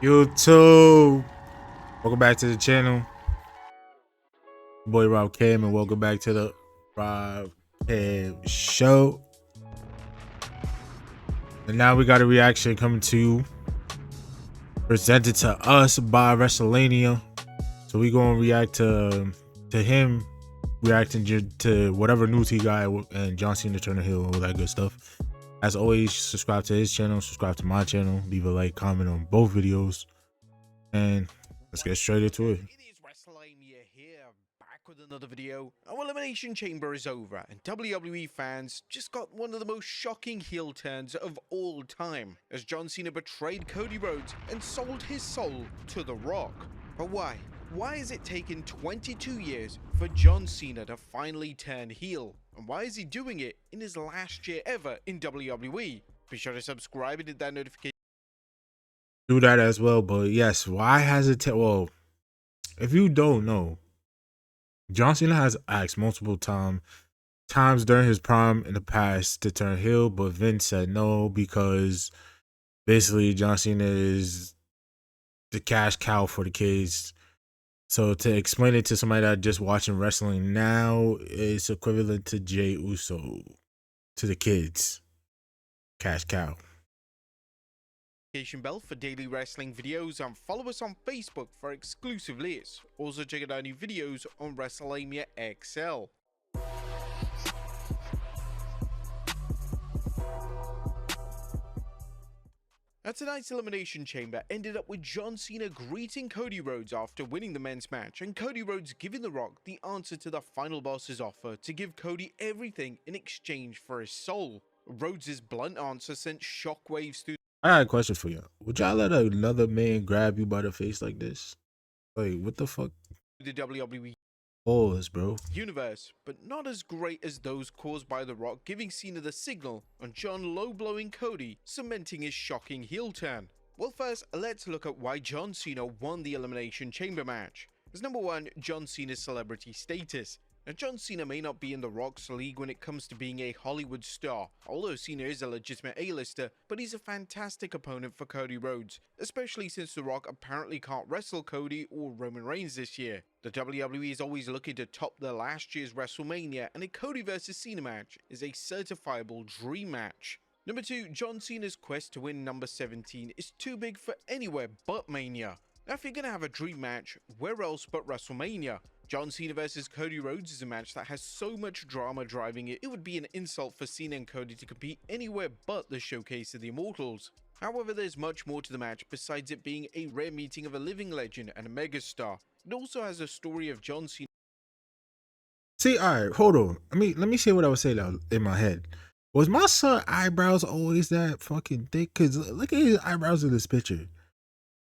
YouTube, welcome back to the channel. Boy Rob Cam, and welcome back to the Rob Cam Show. And now we got a reaction coming to you, presented to us by Wrestlelamia. So we gonna react to him reacting to whatever news he got and John Cena turn the heel, all that good stuff. As always, subscribe to his channel, subscribe to my channel, leave a like, comment on both videos, and let's get straight into it. It is Wrestlelamia here, back with another video. Our Elimination Chamber is over, and WWE fans just got one of the most shocking heel turns of all time, as John Cena betrayed Cody Rhodes and sold his soul to The Rock. But why? Why has it taken 22 years for John Cena to finally turn heel? And why is he doing it in his last year ever in WWE? Be sure to subscribe and hit that notification. Do that as well, but yes, why has it well, if you don't know, John Cena has asked multiple times during his prime in the past to turn heel, but Vince said no because basically John Cena is the cash cow for the kids. So to explain it to somebody that just watching wrestling now, it's equivalent to Jey Uso to the kids. Cash cow. Bell for daily wrestling videos, and follow us on Facebook for exclusive lists. Also check out our new videos on Wrestlelamia XL. Now, tonight's Elimination Chamber ended up with John Cena greeting Cody Rhodes after winning the men's match, and Cody Rhodes giving The Rock the answer to the final boss's offer to give Cody everything in exchange for his soul. Rhodes' blunt answer sent shockwaves through. I got a question for you. Would y'all let another man grab you by the face like this? Like, what the fuck? The WWE Pause, bro. universe, but not as great as those caused by The Rock giving Cena the signal and John low-blowing Cody, cementing his shocking heel turn. Well, first, let's look at why John Cena won the Elimination Chamber match. As number one, John Cena's celebrity status. Now, John Cena may not be in The Rock's league when it comes to being a Hollywood star, although Cena is a legitimate A-lister, but he's a fantastic opponent for Cody Rhodes, especially since The Rock apparently can't wrestle Cody or Roman Reigns this year. The WWE is always looking to top their last year's WrestleMania, and a Cody vs Cena match is a certifiable dream match. Number two, John Cena's quest to win number 17 is too big for anywhere but Mania. Now, if you're gonna have a dream match, where else but WrestleMania? John Cena vs Cody Rhodes is a match that has so much drama driving it, it would be an insult for Cena and Cody to compete anywhere but the Showcase of the Immortals. However, there's much more to the match besides it being a rare meeting of a living legend and a megastar. It also has a story of John Cena. See, all right, hold on. Let me see what I was saying now in my head. Was my son eyebrows always that fucking thick? Cause look at his eyebrows in this picture.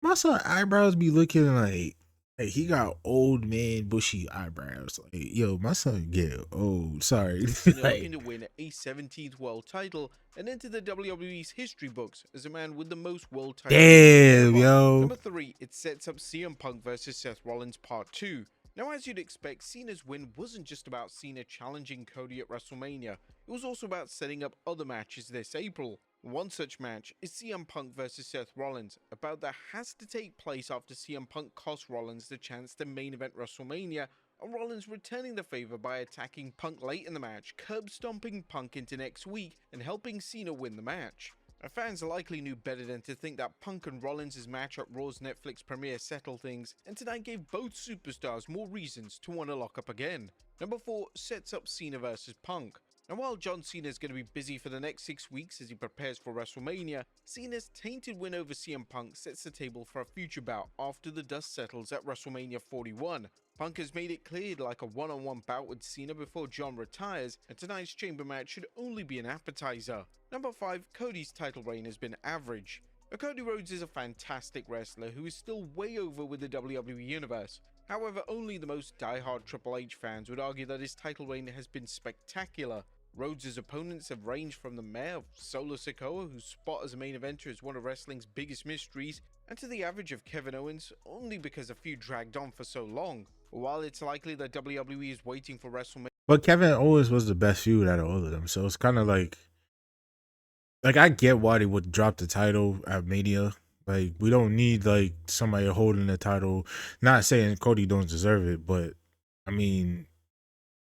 My son eyebrows be looking like he got old man bushy eyebrows. Like, yo, my son get old. Sorry. Looking to win a 17th world title and enter the WWE's history books as a man with the most world titles. Damn, yo. Number three, it sets up CM Punk vs Seth Rollins Part 2. Now, as you'd expect, Cena's win wasn't just about Cena challenging Cody at WrestleMania, it was also about setting up other matches this April. One such match is CM Punk vs Seth Rollins, a bout that has to take place after CM Punk cost Rollins the chance to main event WrestleMania, and Rollins returning the favor by attacking Punk late in the match, curb stomping Punk into next week and helping Cena win the match. Our fans likely knew better than to think that Punk and Rollins' match at Raw's Netflix premiere settled things, and tonight gave both superstars more reasons to want to lock up again. Number 4 sets up Cena vs Punk. And while John Cena is going to be busy for the next 6 weeks as he prepares for WrestleMania, Cena's tainted win over CM Punk sets the table for a future bout after the dust settles at WrestleMania 41. Punk has made it clear he'd like a one-on-one bout with Cena before John retires, and tonight's chamber match should only be an appetizer. Number 5, Cody's title reign has been average. Now, Cody Rhodes is a fantastic wrestler who is still way over with the WWE Universe. However, only the most die-hard Triple H fans would argue that his title reign has been spectacular. Rhodes' opponents have ranged from the mayor of Solo Sikoa, whose spot as a main eventer is one of wrestling's biggest mysteries, and to the average of Kevin Owens, only because a few dragged on for so long. While it's likely that WWE is waiting for WrestleMania, but Kevin Owens was the best feud out of all of them, so it's kind of like like I get why they would drop the title at Mania. Like we don't need like somebody holding the title. Not saying Cody don't deserve it, but I mean,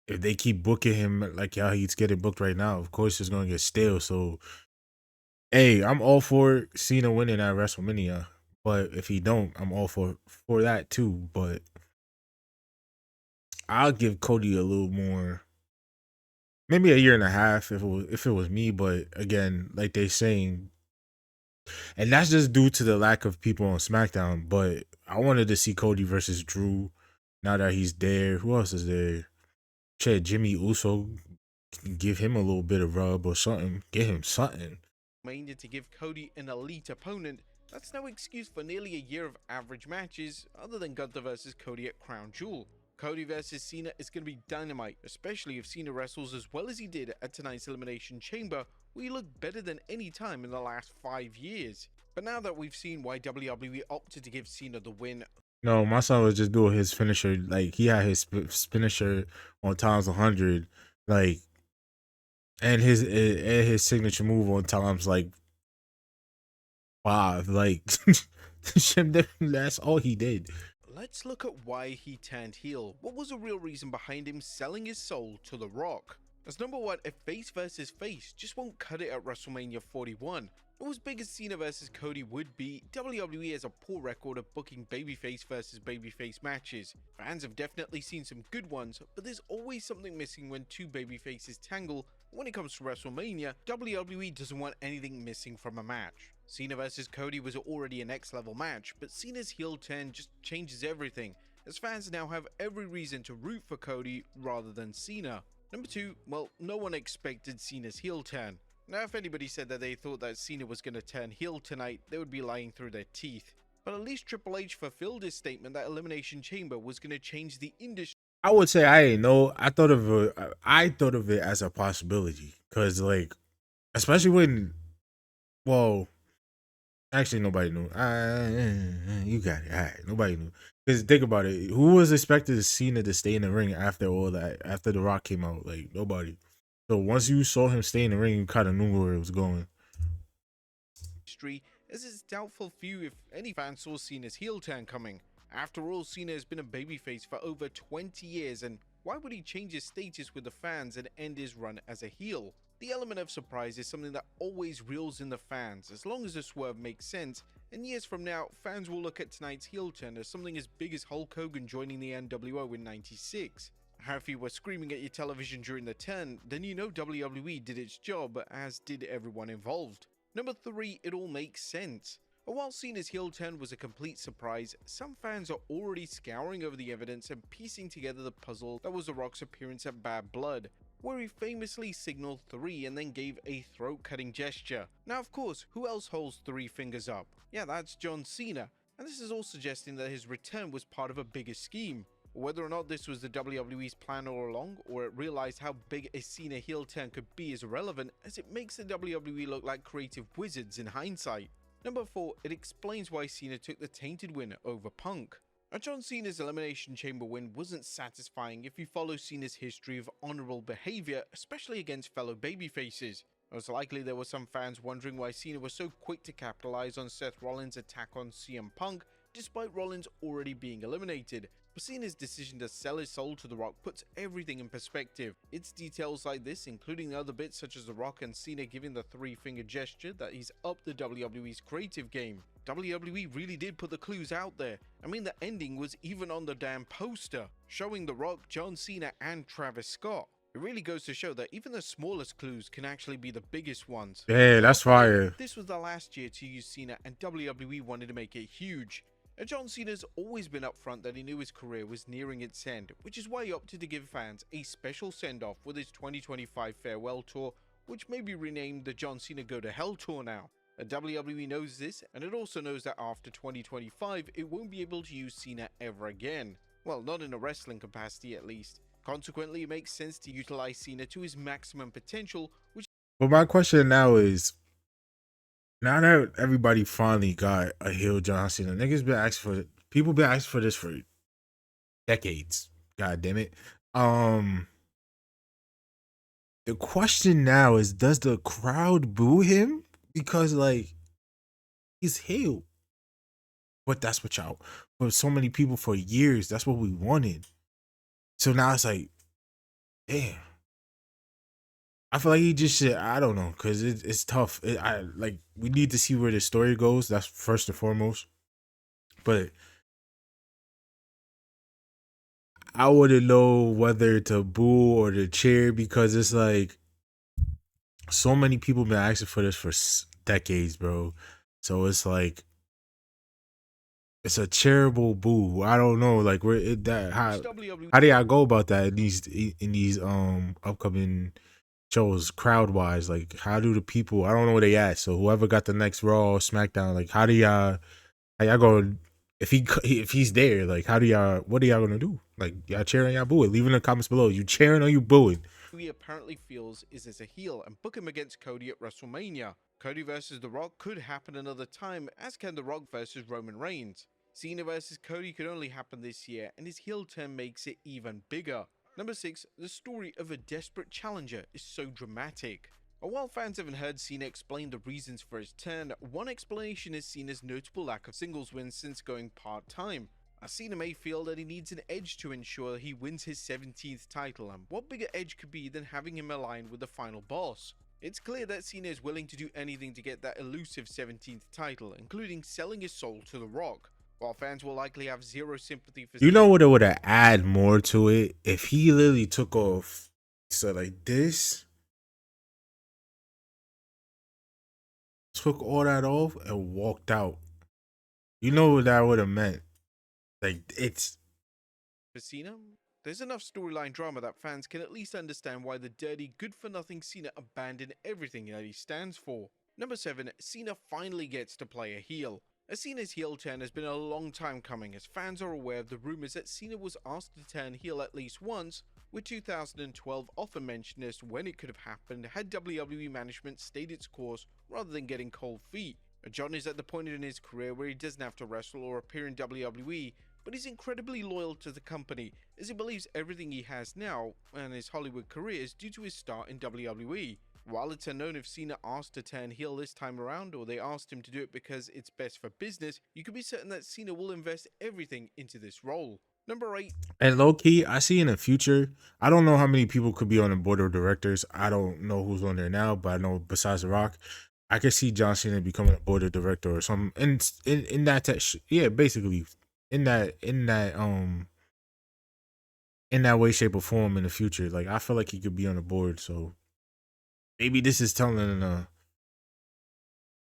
if they keep booking him like how he's getting booked right now, of course it's gonna get stale. So hey, I'm all for Cena winning at WrestleMania. But if he don't, I'm all for that too. But I'll give Cody a little more, maybe a year and a half if it was me. But again, like they saying, and that's just due to the lack of people on SmackDown. But I wanted to see Cody versus Drew. Now that he's there, who else is there? Shit, Jimmy Uso, give him a little bit of rub or something. Get him something. Mania to give Cody an elite opponent, that's no excuse for nearly a year of average matches other than Gunther versus Cody at Crown Jewel. Cody versus Cena is going to be dynamite, especially if Cena wrestles as well as he did at tonight's Elimination Chamber, where he looked better than any time in the last 5 years. But now that we've seen why WWE opted to give Cena the win, No, my son was just doing his finisher. Like he had his finisher on times 100, like, and his signature move on times like 5. Like that's all he did. let's look at why he turned heel. What was the real reason behind him selling his soul to The Rock? As number one, if face versus face just won't cut it at WrestleMania 41. Though as big as Cena versus Cody would be, WWE has a poor record of booking babyface versus babyface matches. Fans have definitely seen some good ones, but there's always something missing when two babyfaces tangle. When it comes to WrestleMania, WWE doesn't want anything missing from a match. Cena vs Cody was already a next level match, but Cena's heel turn just changes everything, as fans now have every reason to root for Cody rather than Cena. Number 2, well, no one expected Cena's heel turn. Now if anybody said that they thought that Cena was going to turn heel tonight, they would be lying through their teeth. But at least Triple H fulfilled his statement that Elimination Chamber was going to change the industry. I would say I ain't know. I thought of it as a possibility because like, especially when, well, actually nobody knew. You got it. All right, nobody knew. Because think about it, who was expected Cena to stay in the ring after all that? After The Rock came out, like nobody. So once you saw him stay in the ring, you kind of knew where it was going. As it's doubtful few if any fans saw Cena's heel turn coming. After all, Cena has been a babyface for over 20 years, and why would he change his status with the fans and end his run as a heel? The element of surprise is something that always reels in the fans, as long as the swerve makes sense, and years from now, fans will look at tonight's heel turn as something as big as Hulk Hogan joining the NWO in '96. If you were screaming at your television during the turn, then you know WWE did its job, as did everyone involved. Number 3, it all makes sense. And while Cena's heel turn was a complete surprise, some fans are already scouring over the evidence and piecing together the puzzle that was The Rock's appearance at Bad Blood, where he famously signaled 3 and then gave a throat-cutting gesture. Now of course, who else holds 3 fingers up? Yeah, that's John Cena, and this is all suggesting that his return was part of a bigger scheme. Whether or not this was the WWE's plan all along, or it realized how big a Cena heel turn could be is irrelevant, as it makes the WWE look like creative wizards in hindsight. Number 4, it explains why Cena took the tainted win over Punk. Now, John Cena's Elimination Chamber win wasn't satisfying if you follow Cena's history of honorable behavior, especially against fellow babyfaces. Most likely there were some fans wondering why Cena was so quick to capitalize on Seth Rollins' attack on CM Punk, despite Rollins already being eliminated. But Cena's decision to sell his soul to The Rock puts everything in perspective. It's details like this, including other bits such as The Rock and Cena giving the 3-finger gesture, that he's upped the WWE's creative game. WWE really did put the clues out there. I mean, the ending was even on the damn poster, showing The Rock, John Cena and Travis Scott. It really goes to show that even the smallest clues can actually be the biggest ones. Yeah, that's fire. This was the last year to use Cena, and WWE wanted to make it huge. John Cena's always been upfront that he knew his career was nearing its end, which is why he opted to give fans a special send-off with his 2025 farewell tour, which may be renamed the John Cena Go to Hell tour now. WWE knows this, and it also knows that after 2025, it won't be able to use Cena ever again. Well, not in a wrestling capacity at least. Consequently, it makes sense to utilize Cena to his maximum potential, which... But my question now is, now that everybody finally got a heel John Cena, people been asking for this for decades. God damn it. The question now is, does the crowd boo him? Because like he's heel. But that's what y'all for so many people for years, that's what we wanted. So now it's like, damn. I feel like he just should. I don't know, cause it's tough. I like we need to see where the story goes. That's first and foremost. But I wouldn't know whether to boo or to cheer because it's like so many people been asking for this for decades, bro. So it's like it's a charitable boo. I don't know, like where it that WWE how do y'all go about that in these upcoming shows crowd wise? Like how do the people? I don't know what they at. So whoever got the next Raw or SmackDown, like how y'all going? If he's there, like how do y'all? What are y'all gonna do? Like y'all cheering, y'all booing? Leave in the comments below. You cheering or you booing? he apparently feels is as a heel and book him against Cody at WrestleMania. Cody versus The Rock could happen another time, as can The Rock versus Roman Reigns. Cena versus Cody could only happen this year, and his heel turn makes it even bigger. Number 6, the story of a desperate challenger is so dramatic. And while fans haven't heard Cena explain the reasons for his turn, one explanation is Cena's notable lack of singles wins since going part-time. Cena may feel that he needs an edge to ensure he wins his 17th title, and what bigger edge could be than having him aligned with the final boss? It's clear that Cena is willing to do anything to get that elusive 17th title, including selling his soul to The Rock. While fans will likely have zero sympathy for You know what it would have add more to it if he literally took off. So like this, took all that off and walked out. You know what that would have meant? Like it's For Cena, there's enough storyline drama that fans can at least understand why the dirty, good-for-nothing Cena abandoned everything that he stands for. Number 7, Cena finally gets to play a heel. Cena's heel turn has been a long time coming, as fans are aware of the rumors that Cena was asked to turn heel at least once, with 2012 often mentioned as when it could have happened had WWE management stayed its course rather than getting cold feet. John is at the point in his career where he doesn't have to wrestle or appear in WWE, but he's incredibly loyal to the company, as he believes everything he has now and his Hollywood career is due to his start in WWE. While it's unknown if Cena asked to turn heel this time around or they asked him to do it because it's best for business, you can be certain that Cena will invest everything into this role. Number 8. and low key. I see in the future. I don't know how many people could be on the board of directors. I don't know who's on there now, but I know besides The Rock, I could see John Cena becoming a board of director or something. In that yeah, basically in that way, shape, or form in the future. Like I feel like he could be on the board. So maybe this is telling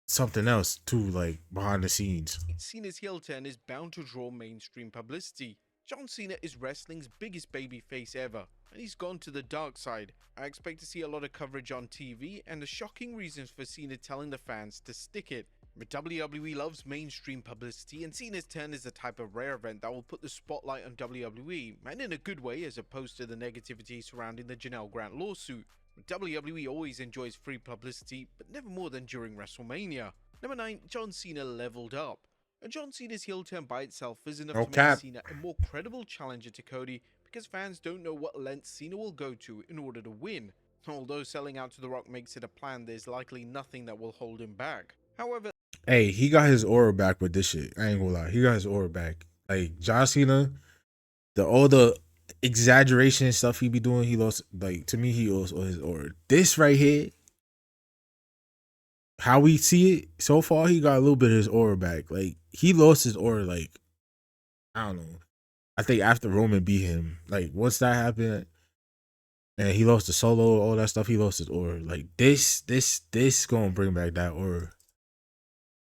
something else too, like behind the scenes. Cena's heel turn is bound to draw mainstream publicity. John Cena is wrestling's biggest babyface ever, and he's gone to the dark side. I expect to see a lot of coverage on TV and the shocking reasons for Cena telling the fans to stick it. But WWE loves mainstream publicity, and Cena's turn is the type of rare event that will put the spotlight on WWE, and in a good way as opposed to the negativity surrounding the Janelle Grant lawsuit. WWE always enjoys free publicity, but never more than during WrestleMania. Number 9, John Cena leveled up. And John Cena's heel turn by itself is enough No to make cap. Cena a more credible challenger to Cody because fans don't know what lengths Cena will go to in order to win. Although selling out to The Rock makes it a plan, there's likely nothing that will hold him back. However, Hey, he got his aura back with this shit. I ain't gonna lie. He got his aura back. Like John Cena, all the exaggeration and stuff he be doing, he lost. Like to me, he lost all his aura. This right here, how we see it so far, he got a little bit of his aura back. Like he lost his aura. Like I don't know. I think after Roman beat him, like once that happened, and he lost the solo, all that stuff, he lost his aura. Like this gonna bring back that aura.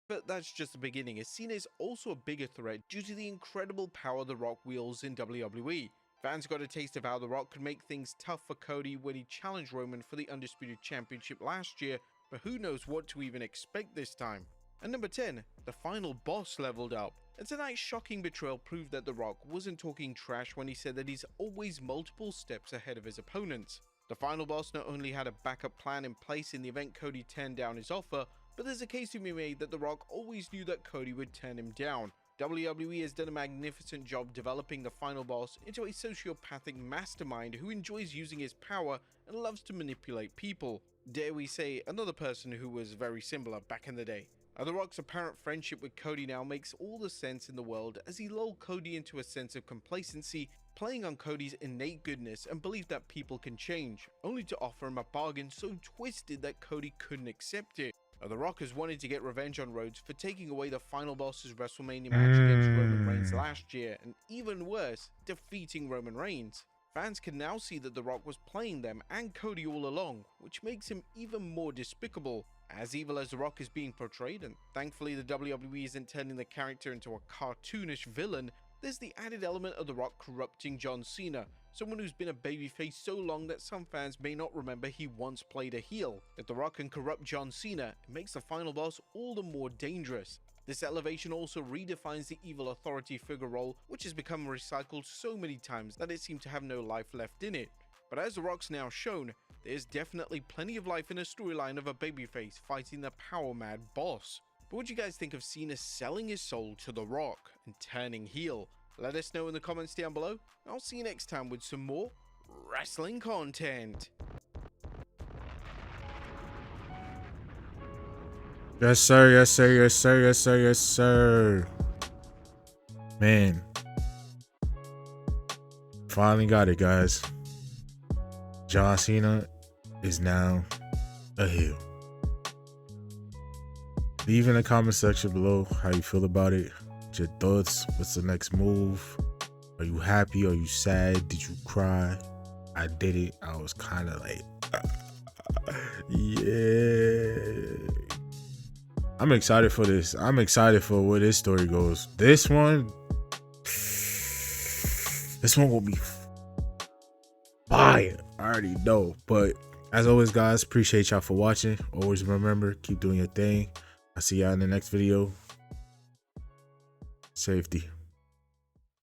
But that's just the beginning, as Cena is also a bigger threat due to the incredible power The Rock wields in WWE. Fans got a taste of how The Rock could make things tough for Cody when he challenged Roman for the Undisputed Championship last year, but who knows what to even expect this time. And number 10, the final boss leveled up. And tonight's shocking betrayal proved that The Rock wasn't talking trash when he said that he's always multiple steps ahead of his opponents. The final boss not only had a backup plan in place in the event Cody turned down his offer, but there's a case to be made that The Rock always knew that Cody would turn him down. WWE has done a magnificent job developing the final boss into a sociopathic mastermind who enjoys using his power and loves to manipulate people. Dare we say, another person who was very similar back in the day. The Rock's apparent friendship with Cody now makes all the sense in the world as he lulled Cody into a sense of complacency, playing on Cody's innate goodness and belief that people can change, only to offer him a bargain so twisted that Cody couldn't accept it. The Rock has wanted to get revenge on Rhodes for taking away the final boss's WrestleMania match against Roman Reigns last year, and even worse, defeating Roman Reigns. Fans can now see that The Rock was playing them and Cody all along, which makes him even more despicable. As evil as The Rock is being portrayed, and thankfully the WWE isn't turning the character into a cartoonish villain, there's the added element of The Rock corrupting John Cena, someone who's been a babyface so long that some fans may not remember he once played a heel. If The Rock can corrupt John Cena, it makes the final boss all the more dangerous. This elevation also redefines the evil authority figure role, which has become recycled so many times that it seemed to have no life left in it. But as The Rock's now shown, there's definitely plenty of life in a storyline of a babyface fighting the power-mad boss. But what do you guys think of Cena selling his soul to The Rock and turning heel? Let us know in the comments down below. I'll see you next time with some more wrestling content. Yes, sir. Yes, sir. Yes, sir. Yes, sir. Yes, sir. Man. Finally got it, guys. John Cena is now a heel. Leave in the comment section below how you feel about it. Your thoughts. What's the next move? Are you happy? Are you sad? Did you cry? I did it. I was kind of like, yeah. I'm excited for this. I'm excited for where this story goes. This one will be fire. I already know. But as always, guys, appreciate y'all for watching. Always remember, keep doing your thing. I'll see y'all in the next video. Safety.